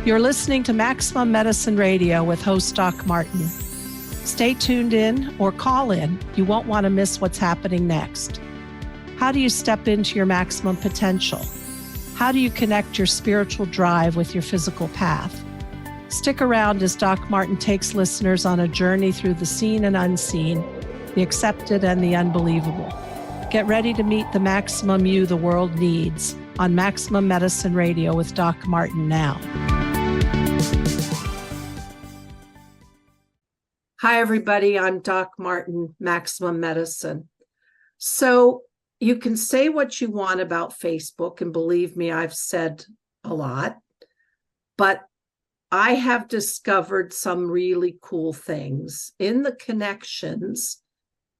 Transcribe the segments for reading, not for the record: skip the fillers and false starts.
You're listening to Maximum Medicine Radio with host Doc Martin. Stay tuned in or call in. You won't want to miss what's happening next. How do you step into your maximum potential? How do you connect your spiritual drive with your physical path? Stick around as Doc Martin takes listeners on a journey through the seen and unseen, the accepted and the unbelievable. Get ready to meet the maximum you the world needs on Maximum Medicine Radio with Doc Martin now. Hi, everybody. I'm Doc Martin, Maximum Medicine. So you can say what you want about Facebook, and believe me, I've said a lot, but I have discovered some really cool things in the connections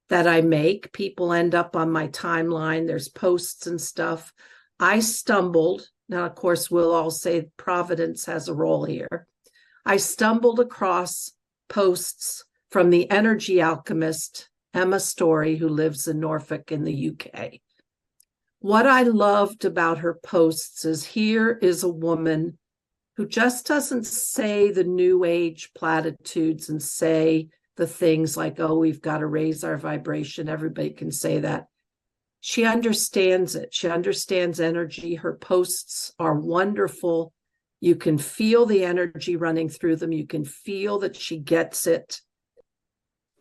that I make. People end up on my timeline. There's posts and stuff. I stumbled. Now, of course, we'll all say Providence has a role here. I stumbled across posts from the energy alchemist, Emma Storey, who lives in Norfolk in the UK. What I loved about her posts is here is a woman who just doesn't say the new age platitudes and say the things like, oh, we've got to raise our vibration. Everybody can say that. She understands it. She understands energy. Her posts are wonderful. You can feel the energy running through them. You can feel that she gets it.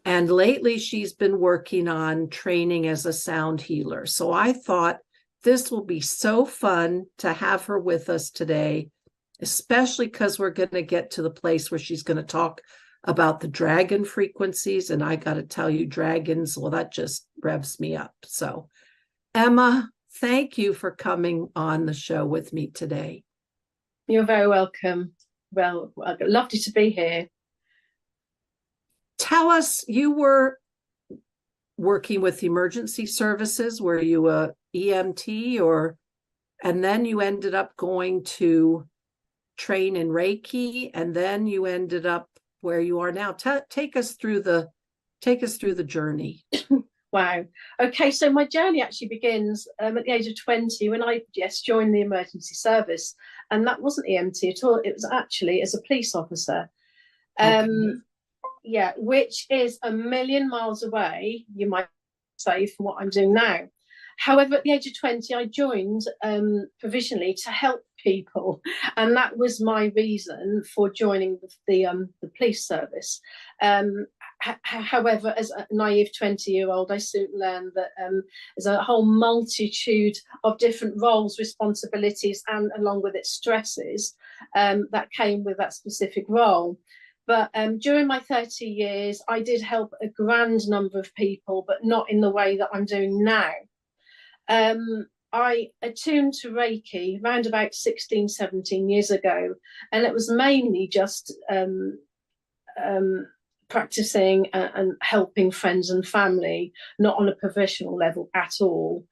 And lately she's been working on training as a sound healer. So I thought this will be so fun to have her with us today, especially because we're going to get to the place where she's going to talk about the dragon frequencies. And I got to tell you, dragons, well, that just revs me up. So Emma, thank you for coming on the show with me today. You're very welcome. Well, lovely to be here. Tell us, you were working with emergency services. Were you a EMT and then you ended up going to train in Reiki, and then you ended up where you are now. Take us through the journey. Wow. Okay, so my journey actually begins at the age of 20 when I joined the emergency service, and that wasn't EMT at all. It was actually as a police officer. Okay. Yeah, which is a million miles away, you might say, from what I'm doing now. However, at the age of 20, I joined provisionally to help people, and that was my reason for joining the police service. However, as a naive 20-year-old, I soon learned that there's a whole multitude of different roles, responsibilities, and along with it stresses that came with that specific role. But during my 30 years, I did help a grand number of people, but not in the way that I'm doing now. I attuned to Reiki around about 16, 17 years ago, and it was mainly just practicing and helping friends and family, not on a professional level at all,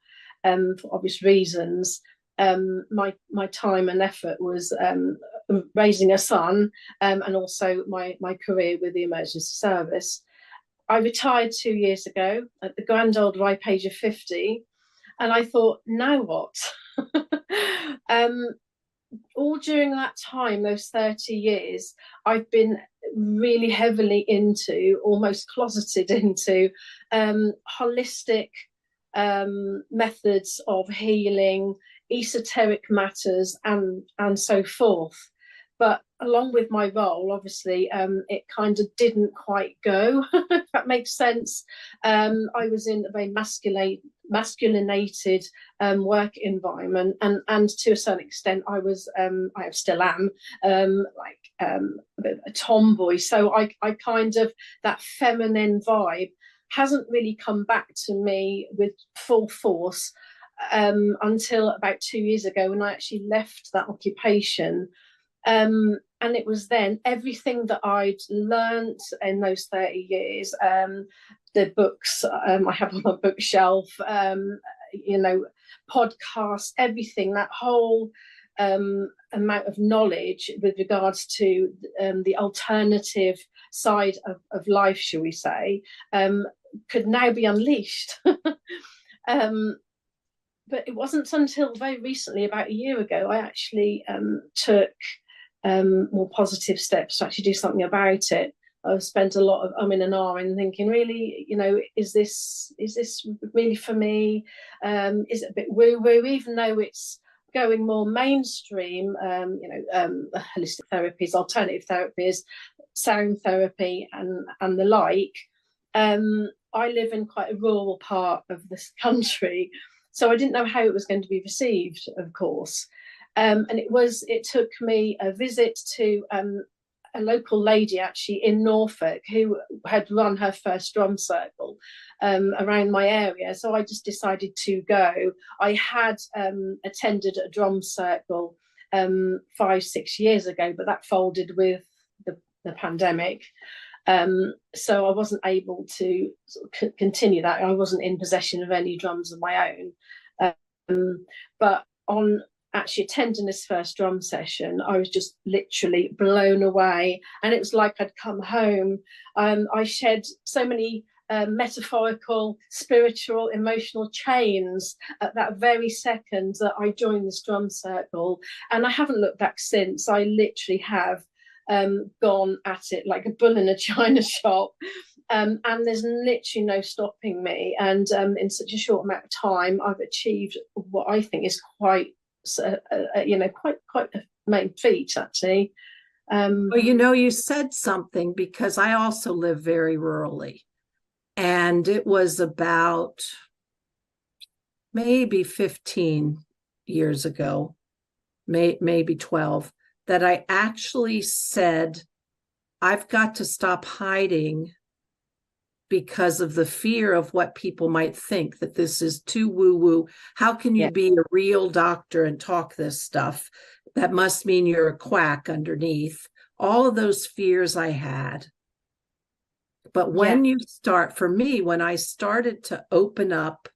for obvious reasons. My time and effort was raising a son, and also my career with the emergency service. I retired 2 years ago at the grand old ripe age of 50, and I thought, now what? All during that time, those 30 years, I've been really heavily into, almost closeted into, holistic methods of healing, esoteric matters, and so forth. But along with my role, obviously, it kind of didn't quite go, if that makes sense. I was in a very masculinated work environment, and to a certain extent, I still am, a bit of a tomboy. So I kind of, that feminine vibe hasn't really come back to me with full force until about 2 years ago, when I actually left that occupation. And it was then everything that I'd learned in those 30 years, the books I have on my bookshelf, podcasts, everything, that whole amount of knowledge with regards to the alternative side of life, shall we say, could now be unleashed. But it wasn't until very recently, about a year ago, I actually took more positive steps to actually do something about it. I've spent a lot of in and ahhing, thinking, really, is this really for me? Is it a bit woo-woo, even though it's going more mainstream? Holistic therapies, alternative therapies, sound therapy, and the like. I live in quite a rural part of this country, so I didn't know how it was going to be received, of course. And it took me a visit to a local lady actually in Norfolk who had run her first drum circle around my area. So I just decided to go. I had attended a drum circle 5-6 years ago, but that folded with the pandemic. So I wasn't able to sort of continue that. I wasn't in possession of any drums of my own. But on actually attending this first drum session, I was just literally blown away, and it was like I'd come home. I shed so many metaphorical, spiritual, emotional chains at that very second that I joined this drum circle, and I haven't looked back since. I literally have gone at it like a bull in a china shop. And there's literally no stopping me. And in such a short amount of time, I've achieved what I think is quite a main feat, actually. Well, you said something, because I also live very rurally, and it was about maybe 15 years ago, maybe 12, that I actually said, I've got to stop hiding because of the fear of what people might think, that this is too woo-woo. How can you be a real doctor and talk this stuff? That must mean you're a quack underneath. All of those fears I had. But when you start, for me, when I started to open up,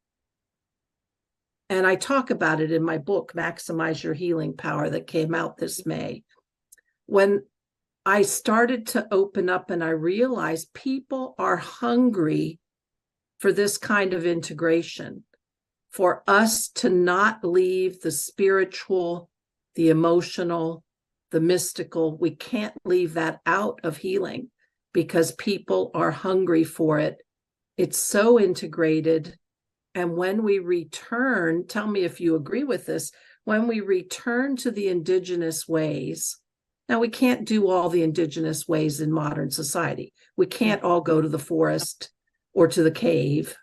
and I talk about it in my book, Maximize Your Healing Power, that came out this May, when I started to open up and I realized people are hungry for this kind of integration, for us to not leave the spiritual, the emotional, the mystical. We can't leave that out of healing, because people are hungry for it. It's so integrated. And when we return, tell me if you agree with this, when we return to the indigenous ways. Now, we can't do all the indigenous ways in modern society. We can't all go to the forest or to the cave.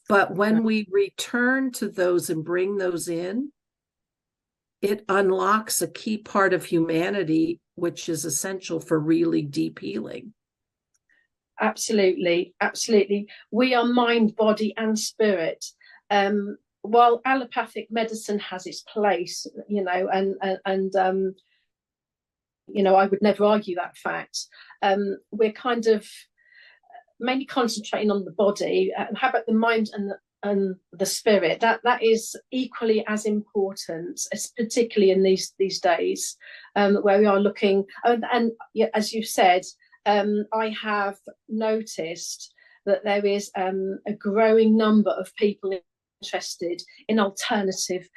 But when we return to those and bring those in, it unlocks a key part of humanity, which is essential for really deep healing. Absolutely, absolutely. We are mind, body, and spirit. While allopathic medicine has its place, I would never argue that fact. We're kind of mainly concentrating on the body. How about the mind and the spirit? That is equally as important, particularly in these days, where we are looking. And as you said, I have noticed that there is a growing number of people interested in alternative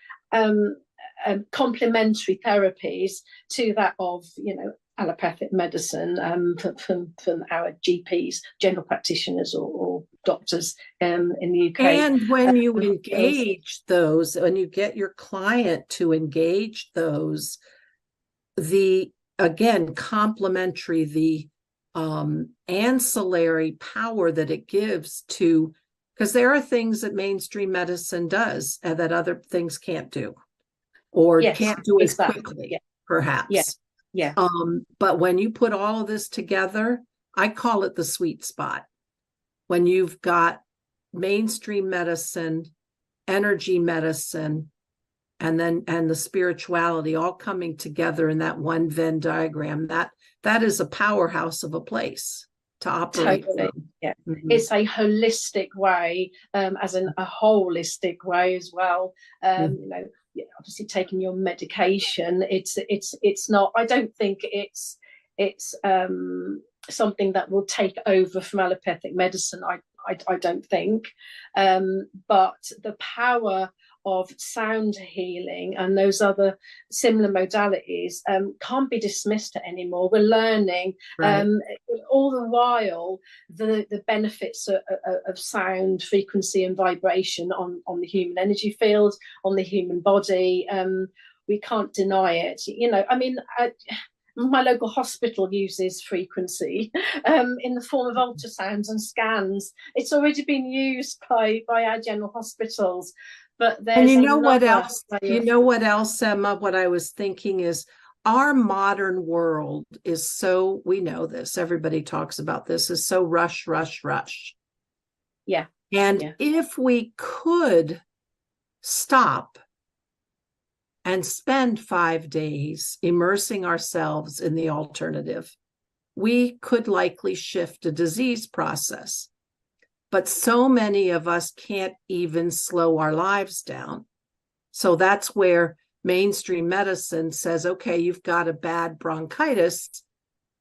complementary therapies to that of allopathic medicine, from our GPs, general practitioners, or doctors in the UK. And when you engage those, when you get your client to engage those, the complementary, the ancillary power that it gives to, because there are things that mainstream medicine does and that other things can't do, or can't do as quickly, perhaps. But when you put all of this together, I call it the sweet spot. When you've got mainstream medicine, energy medicine, and the spirituality all coming together in that one Venn diagram, that is a powerhouse of a place to operate. Totally. Yeah. Mm-hmm. It's a holistic way, as in a holistic way as well. Obviously taking your medication, it's not, I don't think it's something that will take over from allopathic medicine. I don't think, but the power of sound healing and those other similar modalities can't be dismissed anymore. We're learning all the while the benefits of sound, frequency, and vibration on the human energy field, on the human body. We can't deny it. I mean, my local hospital uses frequency in the form of ultrasounds and scans. It's already been used by our general hospitals. But there's what else? What else, Emma? What I was thinking is our modern world is so, we know this, everybody talks about this, is so rush, rush, rush. Yeah. And if we could stop and spend 5 days immersing ourselves in the alternative, we could likely shift a disease process. But so many of us can't even slow our lives down. So that's where mainstream medicine says, okay, you've got a bad bronchitis.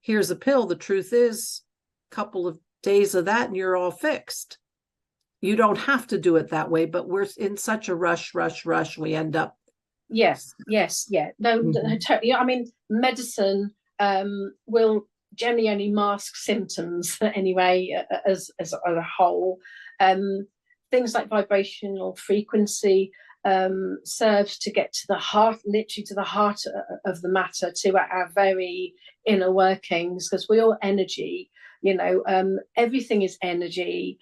Here's a pill. The truth is, a couple of days of that and you're all fixed. You don't have to do it that way, but we're in such a rush, we end up. Yes. No, totally. I mean, medicine will generally only mask symptoms anyway, as a whole. Things like vibrational frequency serves to get to the heart, literally to the heart of the matter, to our very inner workings, because we're all energy. Everything is energy.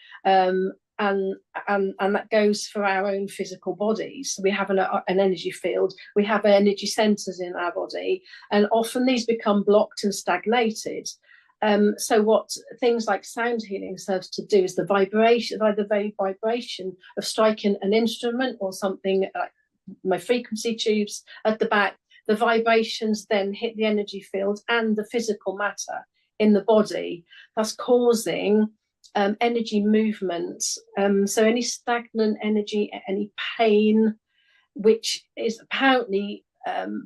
And that goes for our own physical bodies. We have an energy field. We have energy centers in our body, and often these become blocked and stagnated. So what things like sound healing serves to do is the vibration, by the very vibration of striking an instrument or something like my frequency tubes at the back, the vibrations then hit the energy field and the physical matter in the body, thus causing energy movements. So any stagnant energy, any pain, which is apparently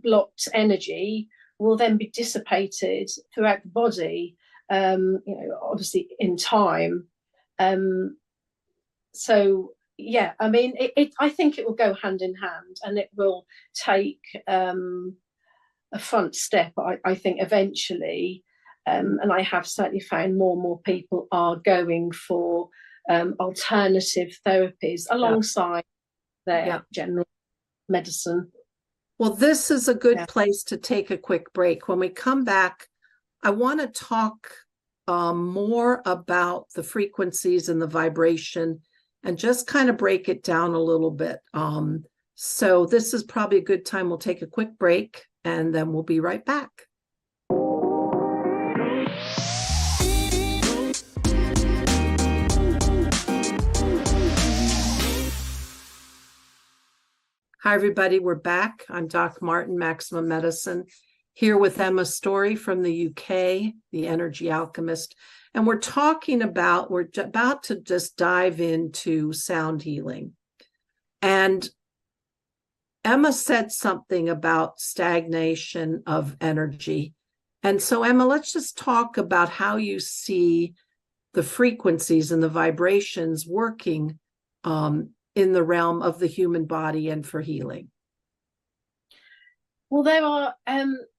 blocked energy, will then be dissipated throughout the body, obviously in time. So yeah, I mean, I think it will go hand in hand, and it will take a front step, I think, eventually. And I have certainly found more and more people are going for alternative therapies alongside their general medicine. Well, this is a good place to take a quick break. When we come back, I want to talk more about the frequencies and the vibration and just kind of break it down a little bit. So this is probably a good time. We'll take a quick break and then we'll be right back. Hi, everybody. We're back. I'm Doc Martin, Maximum Medicine, here with Emma Storey from the UK, the energy alchemist. And we're about to just dive into sound healing. And Emma said something about stagnation of energy. And so, Emma, let's just talk about how you see the frequencies and the vibrations working in the realm of the human body and for healing. Well, there are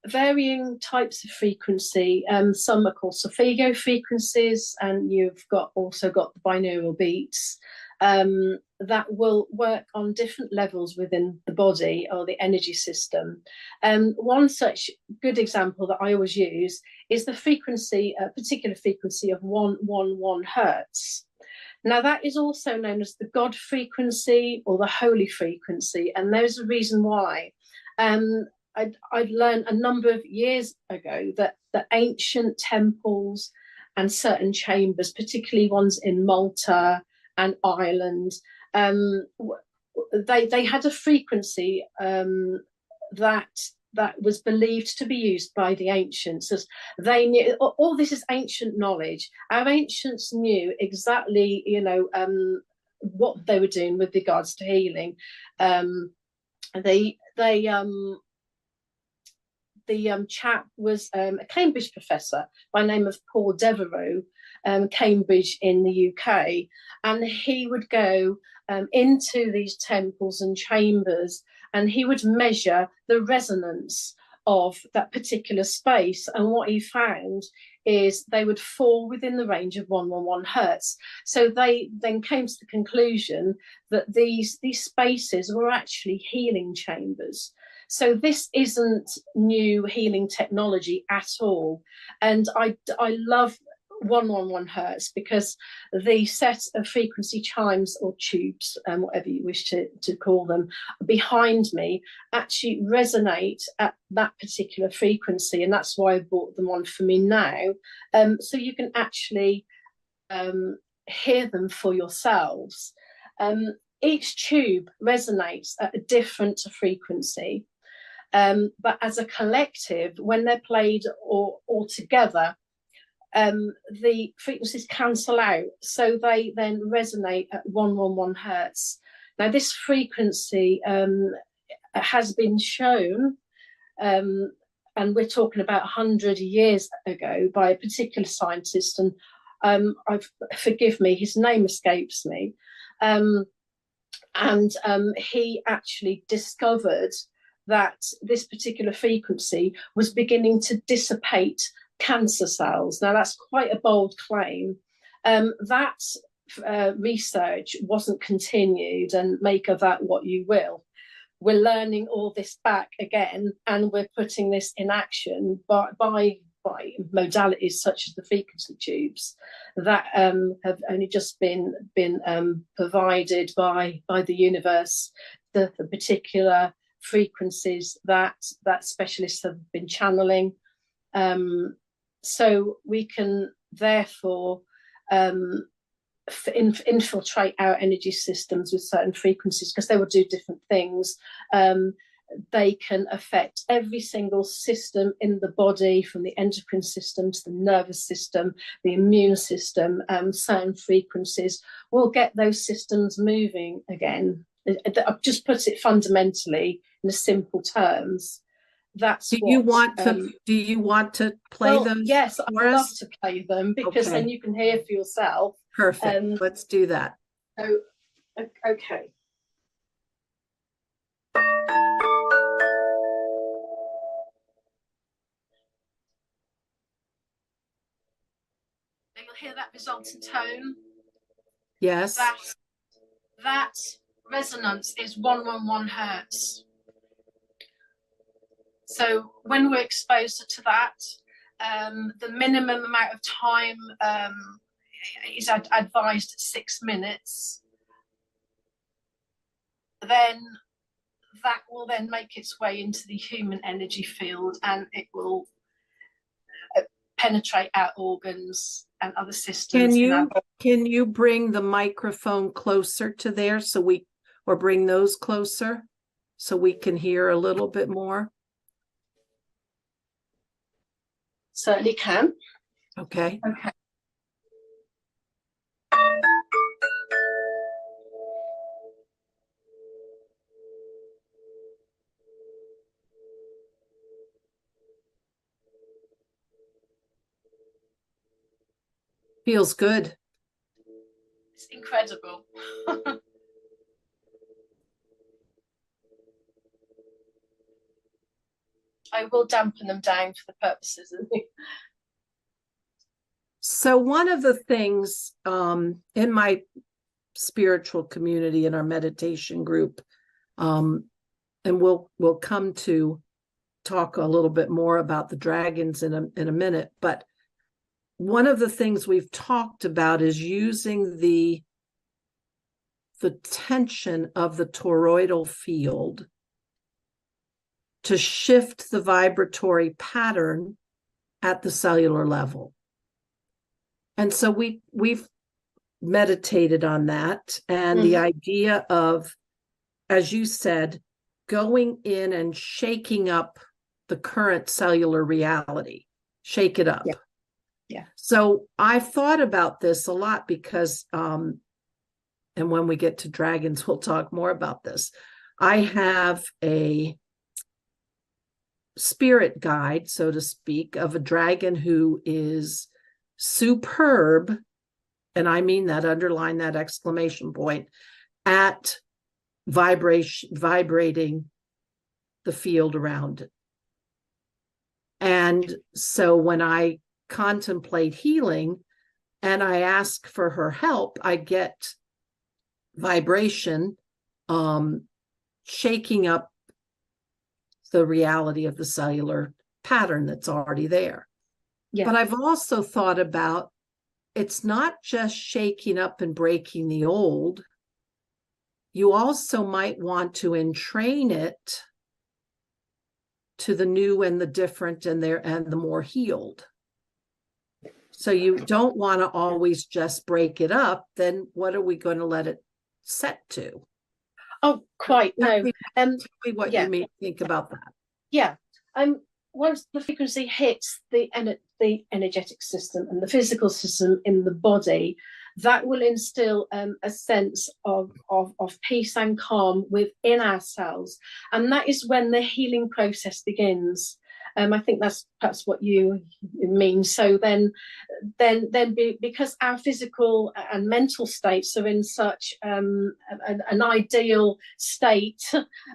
varying types of frequency. Some are called solfeggio frequencies, and you've also got the binaural beats that will work on different levels within the body or the energy system. One such good example that I always use is the frequency, a particular frequency of 111 hertz. Now, that is also known as the God frequency or the holy frequency, and there's a reason why. I'd learned a number of years ago that the ancient temples and certain chambers, particularly ones in Malta and Ireland, they had a frequency that was believed to be used by the ancients, as they knew. All this is ancient knowledge. Our ancients knew exactly, what they were doing with regards to healing. The chap was a Cambridge professor by name of Paul Devereux, Cambridge in the UK, and he would go into these temples and chambers, and he would measure the resonance of that particular space. And what he found is they would fall within the range of 111 hertz. So they then came to the conclusion that these spaces were actually healing chambers. So this isn't new healing technology at all. And I love 111 hertz because the set of frequency chimes or tubes, whatever you wish to call them, behind me actually resonate at that particular frequency, and that's why I bought them on for me now, so you can actually hear them for yourselves. Each tube resonates at a different frequency, but as a collective, when they're played all together, the frequencies cancel out, so they then resonate at 111 hertz. Now, this frequency has been shown, and we're talking about 100 years ago, by a particular scientist, and forgive me, his name escapes me, and he actually discovered that this particular frequency was beginning to dissipate cancer cells. Now, that's quite a bold claim. That research wasn't continued, and make of that what you will. We're learning all this back again, and we're putting this in action by modalities such as the frequency tubes that have only just been provided by the universe, the particular frequencies that specialists have been channeling. So we can therefore infiltrate our energy systems with certain frequencies, because they will do different things. They can affect every single system in the body, from the endocrine system to the nervous system, the immune system. Certain frequencies will get those systems moving again. I've just put it fundamentally in simple terms. That's do you want to play those? Yes, I'd love to play them, because then you can hear for yourself. Perfect. Let's do that. Oh, okay. You'll hear that resultant tone. Yes. That resonance is 111 hertz. So when we're exposed to that, the minimum amount of time is advised at 6 minutes. Then that will then make its way into the human energy field, and it will penetrate our organs and other systems. Can you bring the microphone closer to there or bring those closer so we can hear a little bit more? Certainly can. Okay. Feels good. It's incredible. I will dampen them down for the purposes of it. So one of the things in my spiritual community, in our meditation group, and we'll come to talk a little bit more about the dragons in a minute, but one of the things we've talked about is using the tension of the toroidal field to shift the vibratory pattern at the cellular level. And so we've meditated on that, and the idea of, as you said, going in and shaking up the current cellular reality, shake it up. Yeah. So I've thought about this a lot because, and when we get to dragons, we'll talk more about this. I have a spirit guide, so to speak, of a dragon who is superb, and I mean that, underline that exclamation point, at vibrating the field around it. And so when I contemplate healing and I ask for her help, I get vibration shaking up the reality of the cellular pattern that's already there. Yeah. But I've also thought about, it's not just shaking up and breaking the old. You also might want to entrain it to the new and the different and the more healed. So you don't want to always just break it up. Then what are we going to let it set to? Oh, quite. No. Tell me what you mean. Think about that. Yeah. Once the frequency hits the energetic system and the physical system in the body, that will instill a sense of peace and calm within ourselves. And that is when the healing process begins. I think that's perhaps what you mean. So then because our physical and mental states are in such an ideal state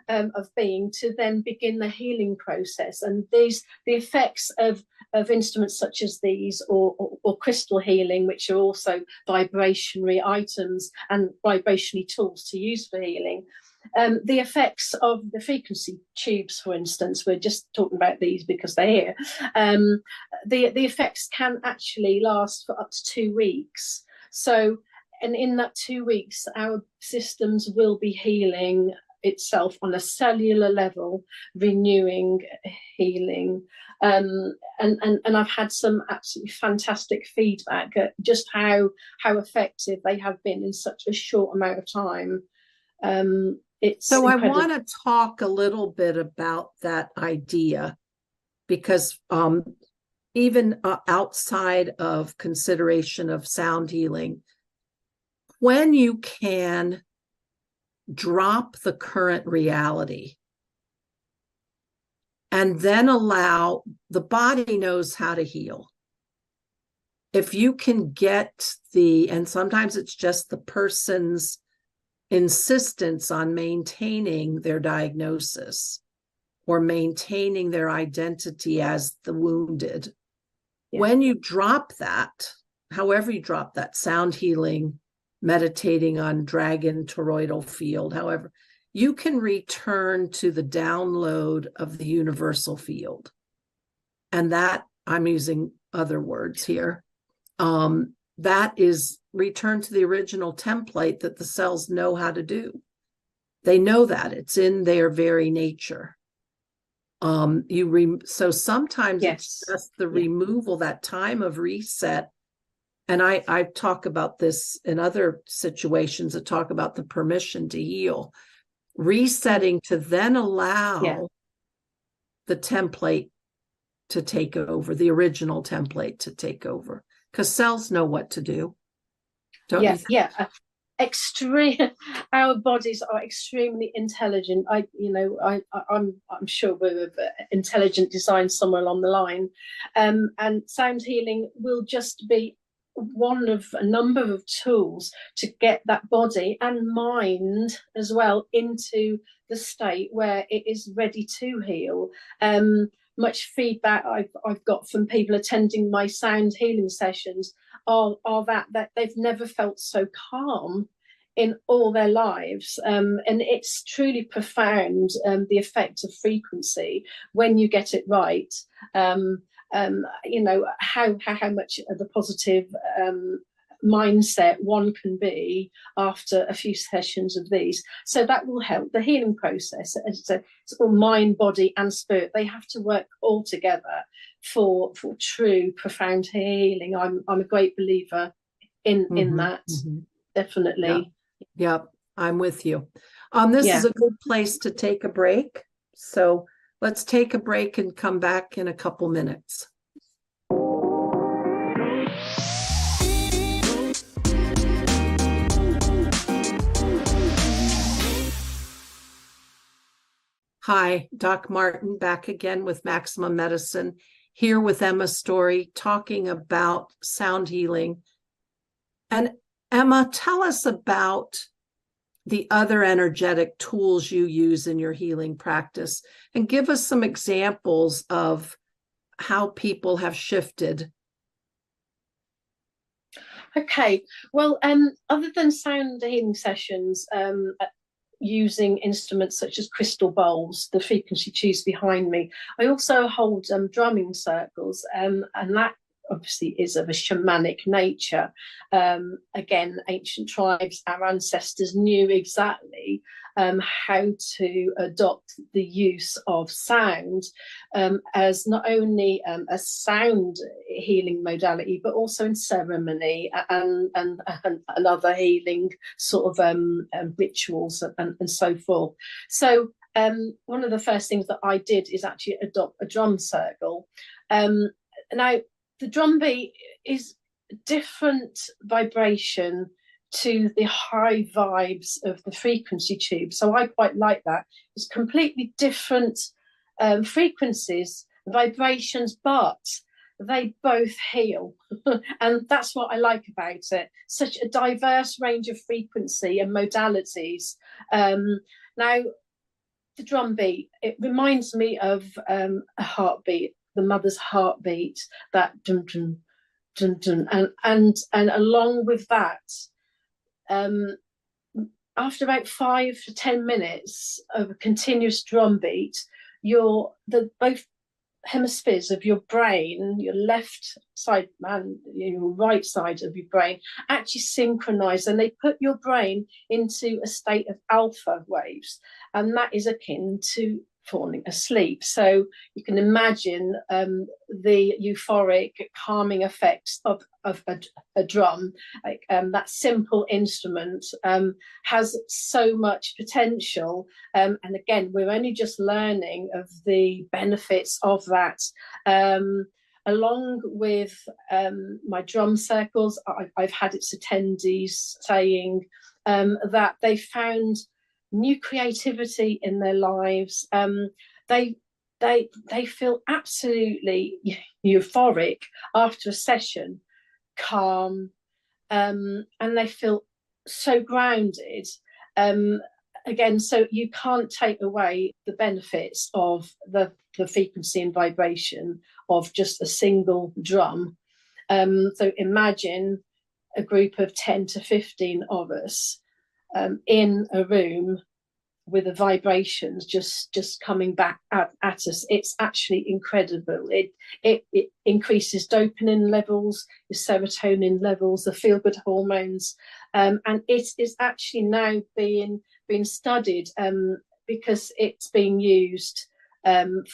of being, to then begin the healing process. And the effects of instruments such as these, or crystal healing, which are also vibrationary items and vibrationary tools to use for healing. The effects of the frequency tubes, for instance, we're just talking about these because they're here. The effects can actually last for up to 2 weeks. So, and in that 2 weeks, our systems will be healing itself on a cellular level, renewing, healing. And I've had some absolutely fantastic feedback at just how effective they have been in such a short amount of time. So incredible. I want to talk a little bit about that idea, because even outside of consideration of sound healing, when you can drop the current reality and then allow, the body knows how to heal. If you can get and sometimes it's just the person's insistence on maintaining their diagnosis or maintaining their identity as the wounded. Yeah. When you drop that, however you drop that, sound healing, meditating on dragon toroidal field, however, you can return to the download of the universal field. And that, I'm using other words here, that is return to the original template that the cells know how to do. They know that it's in their very nature. So sometimes it's just the removal, that time of reset. And I talk about this in other situations that talk about the permission to heal, resetting to then allow the template to take over, the original template to take over, because cells know what to do. Our bodies are extremely intelligent. I'm sure we're intelligent design somewhere along the line, and sound healing will just be one of a number of tools to get that body and mind as well into the state where it is ready to heal. Much feedback I've got from people attending my sound healing sessions are that they've never felt so calm in all their lives, and it's truly profound, the effect of frequency when you get it right. How much of the positive mindset one can be after a few sessions of these. So that will help the healing process. It's all mind, body and spirit. They have to work all together for true profound healing. I'm a great believer in that. Definitely. Yep, I'm with you. This is a good place to take a break. So let's take a break and come back in a couple minutes. Hi, Doc Martin back again with Maximum Medicine here with Emma Storey talking about sound healing. And Emma, tell us about the other energetic tools you use in your healing practice, and give us some examples of how people have shifted. Okay, well, other than sound healing sessions, using instruments such as crystal bowls, the frequency tubes behind me, I also hold drumming circles, and that obviously is of a shamanic nature. Again, ancient tribes, our ancestors knew exactly how to adopt the use of sound as not only a sound healing modality, but also in ceremony and other healing sort of rituals and so forth. So one of the first things that I did is actually adopt a drum circle. Now, the drum beat is different vibration to the high vibes of the frequency tube. So I quite like that. It's completely different frequencies, vibrations, but they both heal. And that's what I like about it. Such a diverse range of frequency and modalities. Now, the drum beat, it reminds me of a heartbeat, the mother's heartbeat, that dun dun dun dun, and along with that, after about 5 to 10 minutes of a continuous drum beat, both hemispheres of your brain, your left side and your right side of your brain, actually synchronize, and they put your brain into a state of alpha waves, and that is akin to falling asleep. So you can imagine the euphoric calming effects of a drum. Like that simple instrument has so much potential, and again, we're only just learning of the benefits of that. Along with my drum circles, I've had its attendees saying that they found new creativity in their lives. They feel absolutely euphoric after a session, calm, and they feel so grounded. Again, so you can't take away the benefits of the frequency and vibration of just a single drum. So imagine a group of 10 to 15 of us in a room with the vibrations just coming back at us. It's actually incredible. It increases dopamine levels, your serotonin levels, the feel-good hormones, and it is actually now being studied because it's being used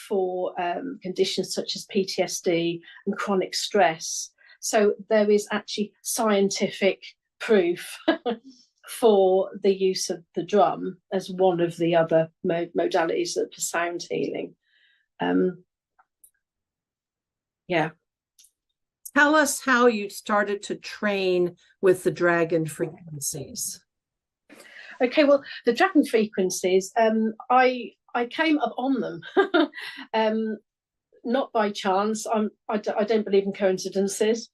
for conditions such as PTSD and chronic stress. So there is actually scientific proof for the use of the drum as one of the other modalities for sound healing. Yeah. Tell us how you started to train with the dragon frequencies. Okay, well, the dragon frequencies, I came up on them, not by chance. I don't believe in coincidences.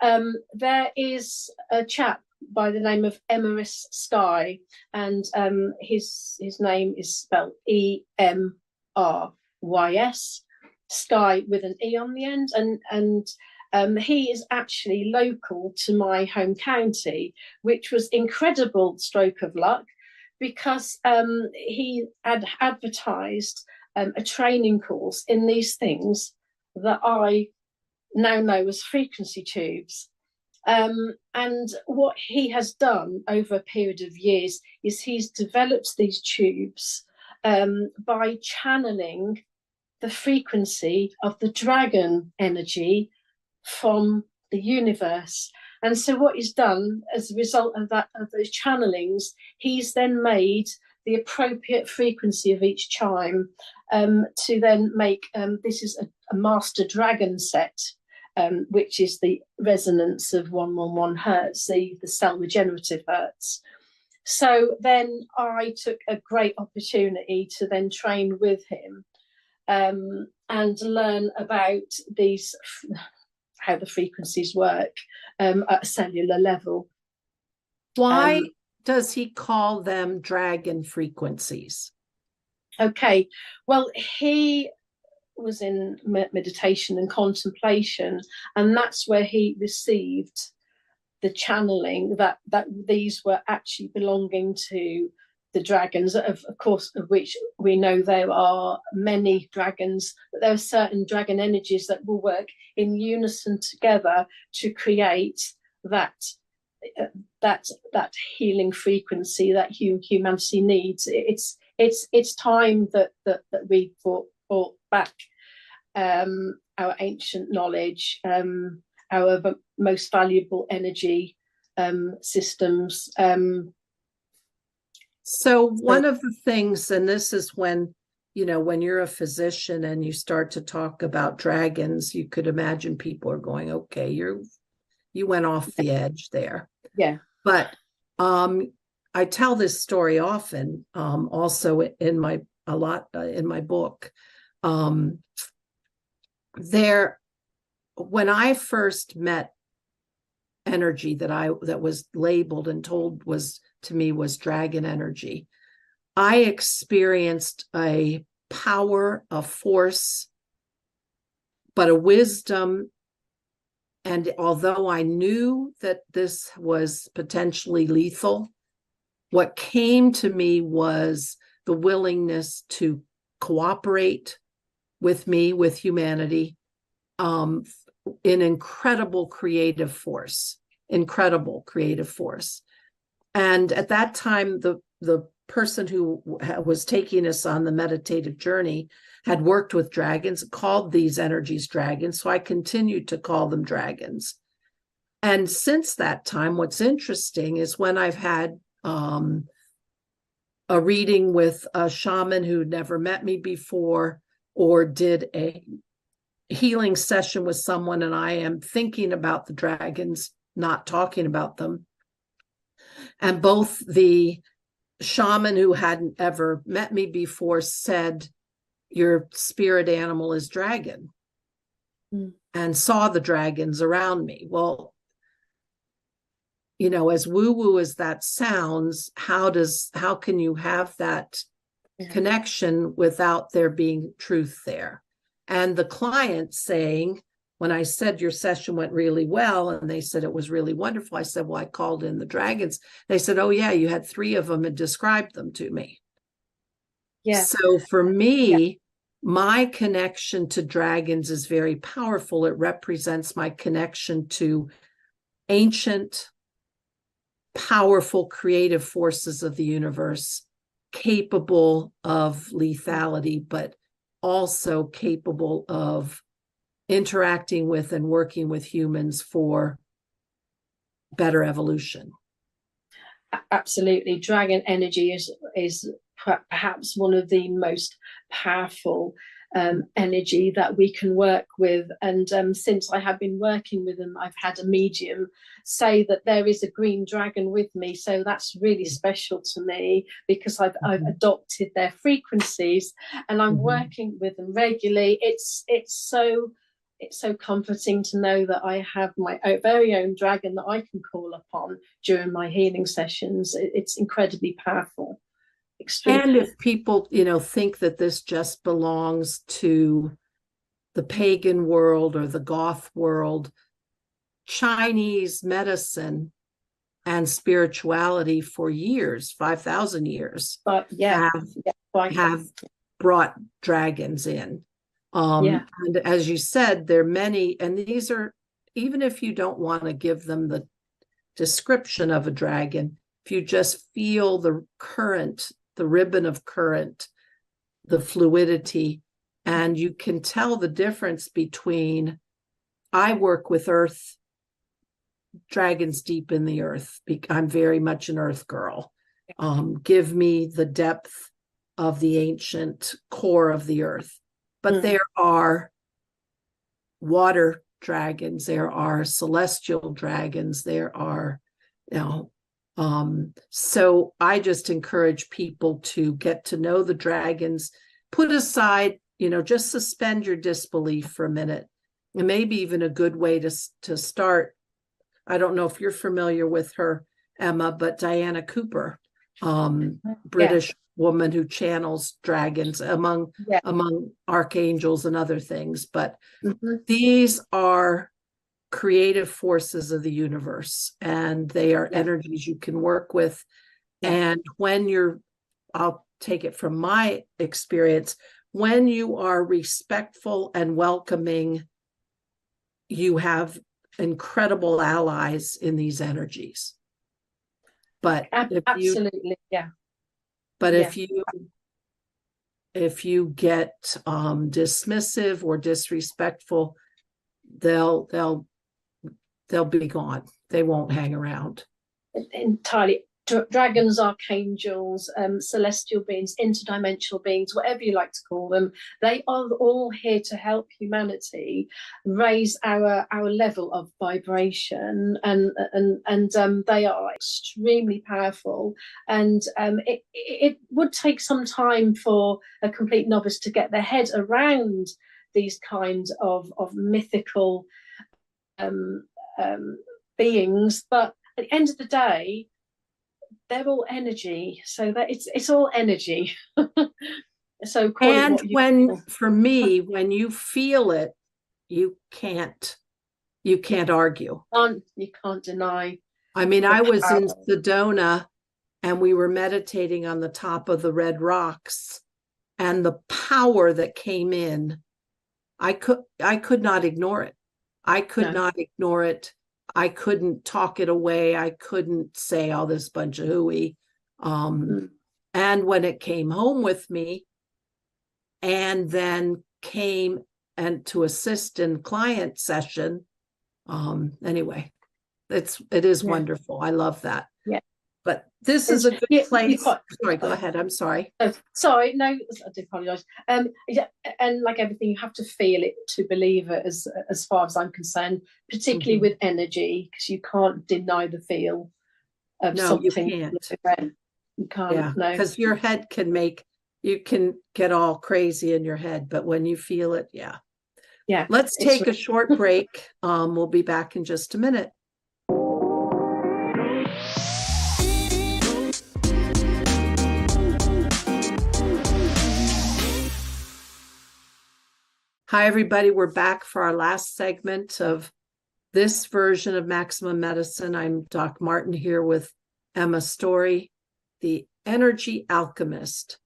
There is a chap by the name of Emrys Sky, and his name is spelled Emrys, Sky with an E on the end, and he is actually local to my home county, which was incredible stroke of luck, because he had advertised a training course in these things that I now know as frequency tubes. And what he has done over a period of years is he's developed these tubes by channeling the frequency of the dragon energy from the universe. And so what he's done as a result of that, of those channelings, he's then made the appropriate frequency of each chime to then make, this is a master dragon set, which is the resonance of 111 hertz, the cell regenerative hertz. So then I took a great opportunity to then train with him. and learn about these, how the frequencies work at a cellular level. Why does he call them dragon frequencies? Okay, well, he was in meditation and contemplation, and that's where he received the channeling that these were actually belonging to the dragons, of course, of which we know there are many dragons, but there are certain dragon energies that will work in unison together to create that healing frequency that humanity needs. It's time that we brought back our ancient knowledge, our most valuable energy systems. So one of the things, and this is when, when you're a physician and you start to talk about dragons, you could imagine people are going, okay, you went off the edge there. Yeah. But I tell this story often, also in my book. When I first met energy that was labeled and told was dragon energy, I experienced a power, a force, but a wisdom. And although I knew that this was potentially lethal, what came to me was the willingness to cooperate with me, with humanity, in incredible creative force. And at that time, the person who was taking us on the meditative journey had worked with dragons, called these energies dragons. So I continued to call them dragons. And since that time, what's interesting is when I've had a reading with a shaman who never met me before, or did a healing session with someone, and I am thinking about the dragons, not talking about them. And both the shaman who hadn't ever met me before said, your spirit animal is dragon, and saw the dragons around me. Well, as woo-woo as that sounds, how can you have that connection without there being truth there? And the client saying, when I said your session went really well, and they said it was really wonderful, I said, well, I called in the dragons. They said, oh yeah, you had 3 of them and described them to me. Yeah. So for me, my connection to dragons is very powerful. It represents my connection to ancient, powerful, creative forces of the universe, capable of lethality, but also capable of interacting with and working with humans for better evolution. Absolutely. Dragon energy is perhaps one of the most powerful energy that we can work with. And since I have been working with them, I've had a medium say that there is a green dragon with me. So that's really special to me, because I've adopted their frequencies and I'm working with them regularly. It's so comforting to know that I have my very own dragon that I can call upon during my healing sessions. It's incredibly powerful. And if people, think that this just belongs to the pagan world or the goth world, Chinese medicine and spirituality for years, 5,000 years, have brought dragons in. And as you said, there are many, and these are, even if you don't want to give them the description of a dragon, if you just feel the current, the ribbon of current, the fluidity, and you can tell the difference between, I work with earth, dragons deep in the earth. I'm very much an earth girl. Give me the depth of the ancient core of the earth. But there are water dragons, there are celestial dragons, there are, so I just encourage people to get to know the dragons, put aside just suspend your disbelief for a minute. And maybe even a good way to start. I don't know if you're familiar with her, Emma, but Diana Cooper, British woman who channels dragons among archangels and other things. But these are creative forces of the universe, and they are energies you can work with. And when I'll take it from my experience, when you are respectful and welcoming, you have incredible allies in these energies. But absolutely, But if you get dismissive or disrespectful, they'll be gone. They won't hang around. Entirely. Dragons, archangels, celestial beings, interdimensional beings, whatever you like to call them, they are all here to help humanity raise our level of vibration, and they are extremely powerful. And it would take some time for a complete novice to get their head around these kinds of mythical beings, but at the end of the day, they're all energy, so that it's all energy. So for me, when you feel it, you can't argue. You can't deny. I mean, I was in Sedona and we were meditating on the top of the red rocks, and the power that came in, I could not ignore it. I could not ignore it. I couldn't talk it away. I couldn't say all this bunch of hooey. And when it came home with me and then came and to assist in client session, anyway, it is wonderful. I love that. Yeah. But this is a good place. Sorry, go ahead. I'm sorry. Sorry, no, I do apologize. And like everything, you have to feel it to believe it, as far as I'm concerned, particularly with energy, because you can't deny the feel of something. You can't. You can't. No, because your head you can get all crazy in your head, but when you feel it, yeah. Let's take a short break. We'll be back in just a minute. Hi, everybody. We're back for our last segment of this version of Maximum Medicine. I'm Doc Martin here with Emma Storey, the energy alchemist.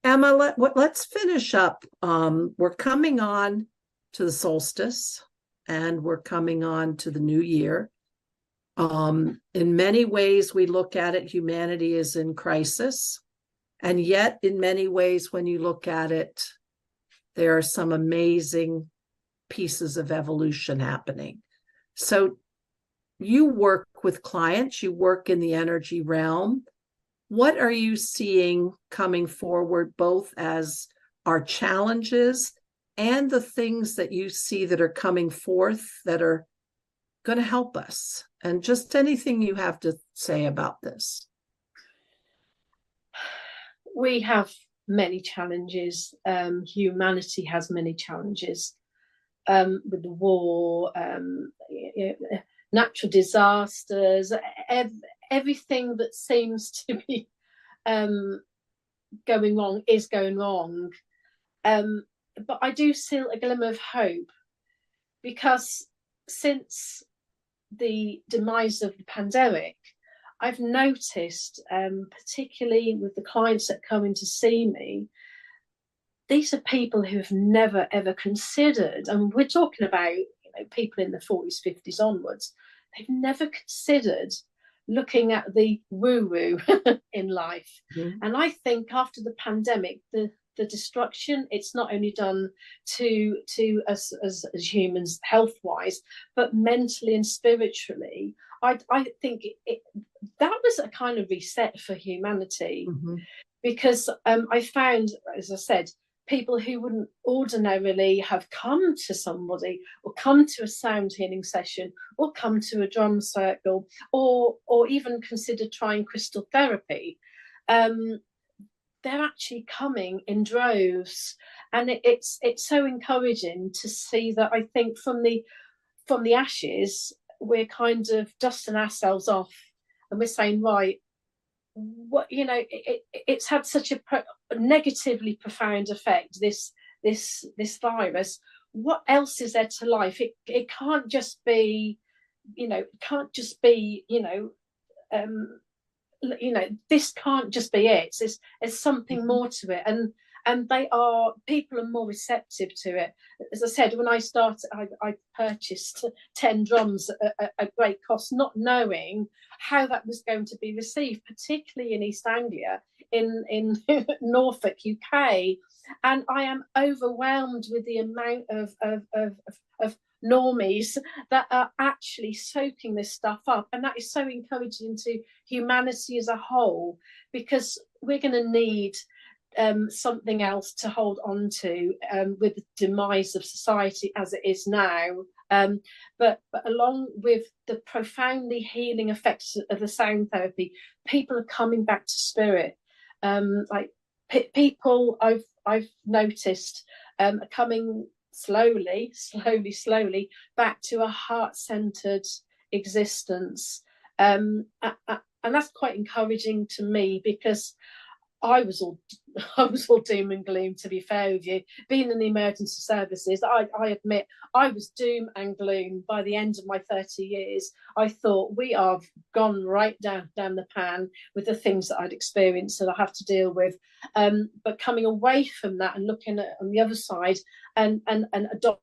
Emma, let's finish up. We're coming on to the solstice, and we're coming on to the new year. In many ways, we look at it, humanity is in crisis. And yet, in many ways, when you look at it, there are some amazing pieces of evolution happening. So you work with clients, you work in the energy realm. What are you seeing coming forward, both as our challenges and the things that you see that are coming forth that are going to help us? And just anything you have to say about this. We have many challenges. Humanity has many challenges, with the war, natural disasters, everything that seems to be going wrong is going wrong. But I do see a glimmer of hope, because since the demise of the pandemic, I've noticed, particularly with the clients that come in to see me, these are people who have never, ever considered, and we're talking about people in the 40s, 50s onwards, they've never considered looking at the woo-woo in life. And I think after the pandemic, the destruction, it's not only done to us as humans health-wise, but mentally and spiritually. I think that was a kind of reset for humanity, because I found, as I said, people who wouldn't ordinarily have come to somebody or come to a sound healing session or come to a drum circle or even considered trying crystal therapy, they're actually coming in droves, and it's so encouraging to see that. I think from the ashes, we're kind of dusting ourselves off, and we're saying, right, what, you know, it's had such a negatively profound effect, this virus. What else is there to life? It can't just be, you know, it can't just be, this can't just be it. There's something more to it, and people are more receptive to it. As I said, when I started, I purchased 10 drums at great cost, not knowing how that was going to be received, particularly in East Anglia, in Norfolk, UK. And I am overwhelmed with the amount of normies that are actually soaking this stuff up, and that is so encouraging to humanity as a whole, because we're going to need something else to hold on to with the demise of society as it is now. But along with the profoundly healing effects of the sound therapy, people are coming back to spirit. Like people I've noticed are coming slowly back to a heart-centered existence, and that's quite encouraging to me, because I was all doom and gloom, to be fair with you. Being in the emergency services, I admit I was doom and gloom by the end of my 30 years. I thought we are gone right down the pan with the things that I'd experienced that I have to deal with. But coming away from that and looking at on the other side and adopting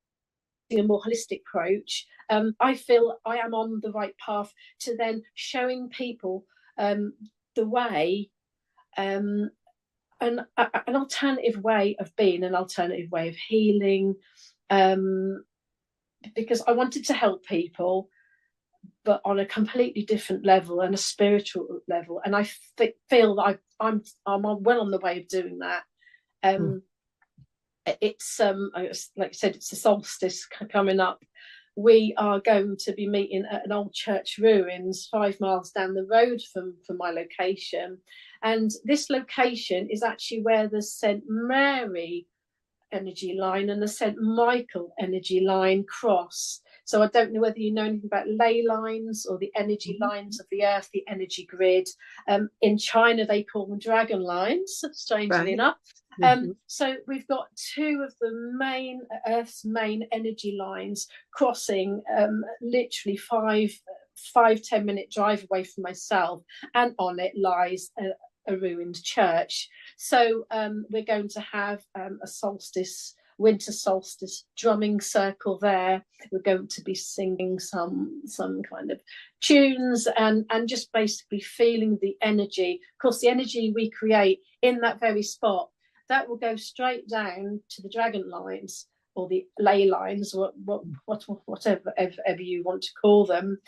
a more holistic approach, I feel I am on the right path to then showing people the way, an alternative way of being, an alternative way of healing, because I wanted to help people, but on a completely different level and a spiritual level. And I feel that I'm well on the way of doing that. It's like I said, it's the solstice coming up. We are going to be meeting at an old church ruins 5 miles down the road from my location. And this location is actually where the St. Mary energy line and the St. Michael energy line cross. So I don't know whether you know anything about ley lines or the energy lines of the earth, the energy grid. In China, they call them dragon lines, strangely enough. So we've got two of the Earth's main energy lines crossing, literally 5-10 minute drive away from myself, and on it lies a ruined church. So we're going to have a winter solstice drumming circle there. We're going to be singing some kind of tunes and just basically feeling the energy. Of course, the energy we create in that very spot, that will go straight down to the dragon lines or the ley lines, whatever you want to call them,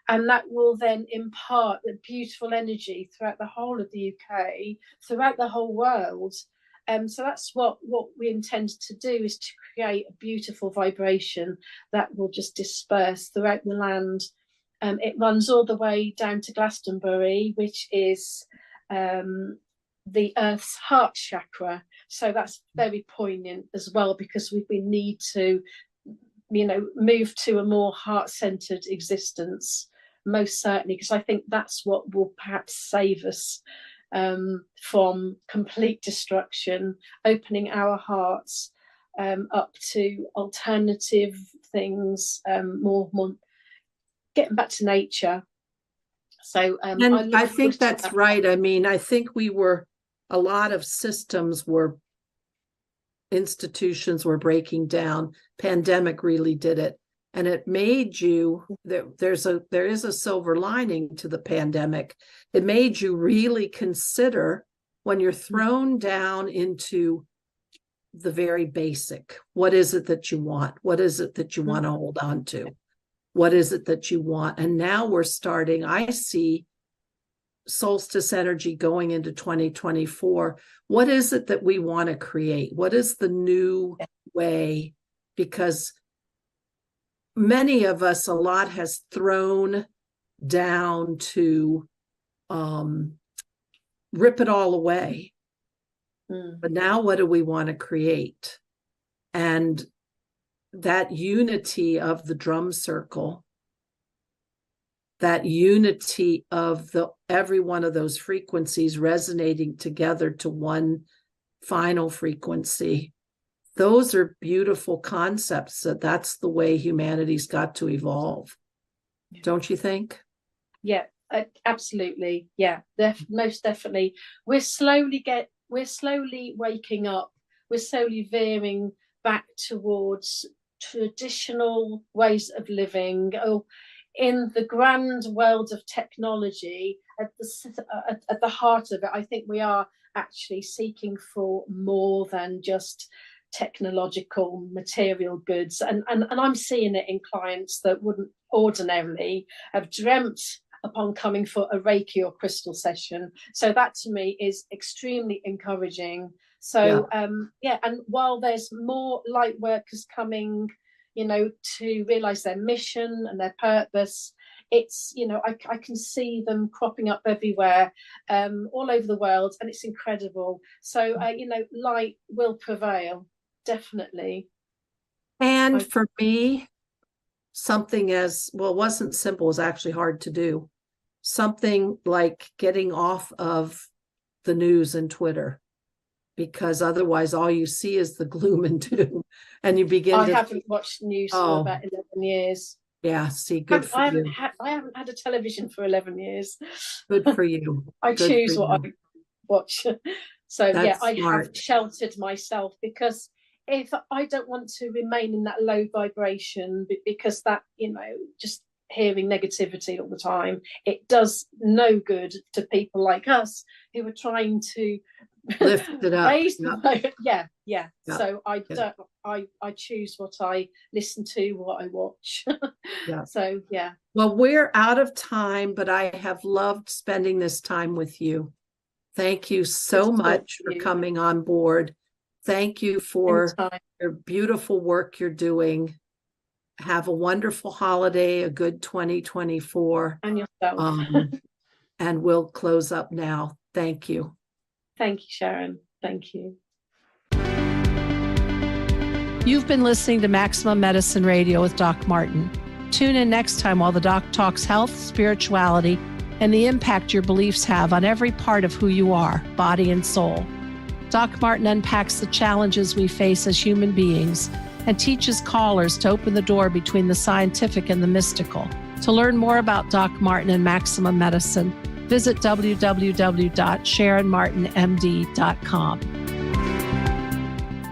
and that will then impart the beautiful energy throughout the whole of the UK, throughout the whole world. So that's what we intend to do, is to create a beautiful vibration that will just disperse throughout the land. It runs all the way down to Glastonbury, which is the Earth's heart chakra. So that's very poignant as well, because we need to, move to a more heart-centered existence, most certainly, because I think that's what will perhaps save us from complete destruction, opening our hearts up to alternative things, more getting back to nature. So and I think that's right. I mean, I think a lot of institutions were breaking down. Pandemic really did it. And it made you, there is a silver lining to the pandemic. It made you really consider, when you're thrown down into the very basic, what is it that you want? What is it that you want to hold on to? What is it that you want? And now we're starting, I see solstice energy going into 2024. What is it that we want to create? What is the new way? Because many of us, a lot has thrown down to rip it all away. But now what do we want to create? And that unity of the drum circle, that unity of every one of those frequencies resonating together to one final frequency, those are beautiful concepts. That's the way humanity's got to evolve. Don't you think? Yeah, absolutely. Yeah, most definitely. We're slowly waking up. We're slowly veering back towards traditional ways of living. Oh, in the grand world of technology, at the heart of it, I think we are actually seeking for more than just technological material goods. And I'm seeing it in clients that wouldn't ordinarily have dreamt upon coming for a Reiki or crystal session. So that to me is extremely encouraging. So and while there's more light workers coming, to realize their mission and their purpose, it's, I can see them cropping up everywhere, all over the world, and it's incredible. So light will prevail, definitely. And for me, something as well, wasn't simple, is actually hard to do. Something like getting off of the news and Twitter, because otherwise all you see is the gloom and doom, and you begin I haven't watched news for about 11 years. Yeah, see, good for you. I haven't had a television for 11 years. Good for you. I choose what I watch. So That's I smart. have sheltered myself, because if I don't want to remain in that low vibration, because that, just hearing negativity all the time, it does no good to people like us who are trying to lift it up. Yeah. So I choose what I listen to, what I watch. So yeah. Well, we're out of time, but I have loved spending this time with you. Thank you so much for coming on board. Thank you for your beautiful work you're doing. Have a wonderful holiday, a good 2024. And yourself. And we'll close up now. Thank you. Thank you, Sharon. Thank you. You've been listening to Maximum Medicine Radio with Doc Martin. Tune in next time while the doc talks health, spirituality, and the impact your beliefs have on every part of who you are, body and soul. Doc Martin unpacks the challenges we face as human beings and teaches callers to open the door between the scientific and the mystical. To learn more about Doc Martin and Maximum Medicine, visit www.sharonmartinmd.com.